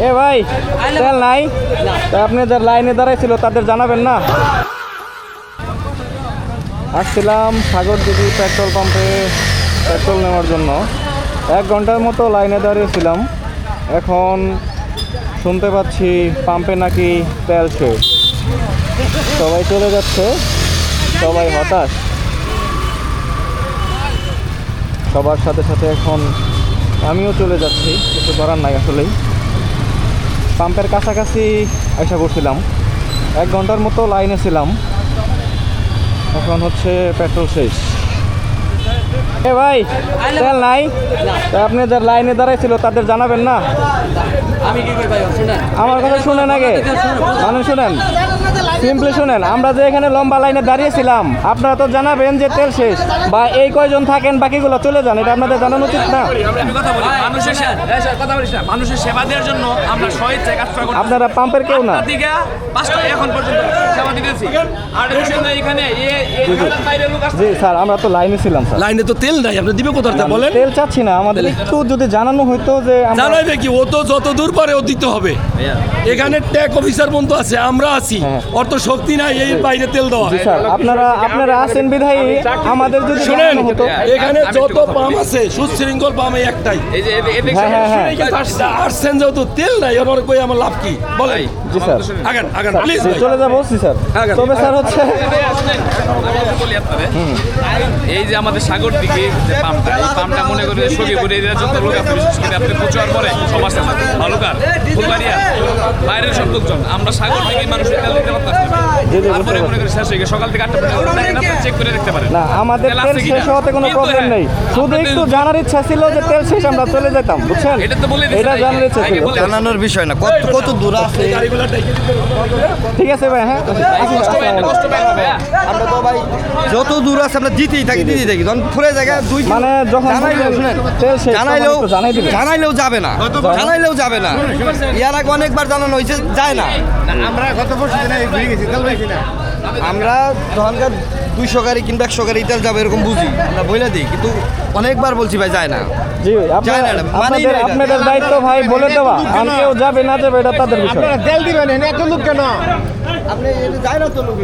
এ ভাই তেল নাই? তা আপনি যার লাইনে দাঁড়াইছিল তাদের জানাবেন না? আসছিলাম সাগরদিঘি পেট্রোল পাম্পে পেট্রোল নেওয়ার জন্য। 1 ঘন্টার মতো লাইনে দাঁড়িয়েছিলাম। এখন শুনতে পাচ্ছি পাম্পে নাকি তেল শেষ, সবাই চলে যাচ্ছে, সবাই হতাশ। সবার সাথে সাথে এখন আমিও চলে যাচ্ছি, কিছু করার নাই। আসলেই পাম্পের কাছাকাছি এসে পড়ছিলাম, 1 ঘন্টার মতো লাইনে ছিলাম, এখন হচ্ছে পেট্রোল শেষ। এ ভাই তেল নাই? তা আপনি যার লাইনে দাঁড়াইছিল তাদের জানাবেন না? আমি কি করি ভাই শুনেন, আমার কথা শুনেন আগে, মানে শুনেন, সিম্পলি শুনেন। আমরা যে এখানে লম্বা লাইনে দাঁড়িয়েছিলাম, আপনারা তো জানাবেন যে তেল শেষ, বা এই কয়জন থাকেন বাকিগুলো চলে যান, এটা আপনাদের জানানো উচিত না? আমি কথা বলি, মানুষের সেবা দেওয়ার জন্য আমরা স্বেচ্ছায় কাজ করি। আপনারা পাম্পের কেউ না? দিকে 5টা এখন পর্যন্ত সেবা দিতেছি। আর এখানে জি স্যার, আমরা তো লাইনে ছিলাম স্যার। লাইনে তো তেল নাই, আপনি দিবে কোথাতে বলেন? তেল চাচ্ছি না, আমাদের একটু যদি জানানো হইতো যে জানাইবে কি, ও তো যত দূর পারে ও দিতে হবে। এখানে ট্যাক অফিসার বন্ধু আছে, আমরা আছি, ওর তো শক্তি নাই এই বাইরে তেল দেওয়া। জি স্যার, আপনারা আছেন বিধায়ী আমাদের যদি শুনেন, জানানো হতো। এখানে যত পাম্প আছে সুশৃঙ্খল পাম্প একটাই। হ্যাঁ আসছেন যেহেতু তেল নাই, ওর কই আমার লাভ কি বলেন? জি স্যার, আগান আগান প্লিজ চলে যাবো। জি স্যার, তবে স্যার হচ্ছে এই যে আমাদের সাগরদিঘি যে পাম্পটা, এই পাম্পটা মনে করি সখীপুরে এরিয়ার যত লোক আছে, বিশেষ করে আপনি পৌঁছার পরে সমাজ ভালুকার ফুলবাড়িয়া বাইরের সব লোকজন, আমরা সাগরদিঘি মানুষের তেল দিতে পারতাম না। তারপরে মনে করি শেষ হয়ে গেছে, সকাল থেকে 8টা পর্যন্ত চেক করে দেখতে পারেন না, আমাদের তেল শেষ হওয়াতে কোনো প্রবলেম নেই, শুধু একটু জানার ইচ্ছা ছিল যে তেল শেষ আমরা চলে যেতাম, বুঝছেন? এটা তো বলে এটা জানার ইচ্ছা ছিল। জানানোর বিষয় না, কত দূর আছে। ঠিক আছে ভাই, হ্যাঁ কষ্ট পাই না ভাইয়া। আমরা তো ভাই যত দূর আছে আমরা দিতেই থাকি যখন ফুরে জায়গা দুই মানে যখন জানাইলেও শুনেন, তেল শেষ জানাইলেও জানাই দিবেন। জানাইলেও যাবে না, জানাইলেও যাবে না। ইয়ার আগে অনেকবার জানানো হয়েছে, যায় না। আমরা গত পরশু দিনে ঘুরে গেছি, তেল পাইছি না। আমরা ধরনকার 200 গাড়ি কিংবা 100 গাড়ি তেল যাবে এরকম বুঝি, আমরা বলে দিই, কিন্তু অনেকবার বলছি ভাই যায় না। জি, আপনাদের দায়িত্ব ভাই বলে দেওয়া, আর কেউ যাবে না যাবে এটা তাদের বিষয়। তেল দিবেন এত লোক কেন? আপনি যায় না তো লোক।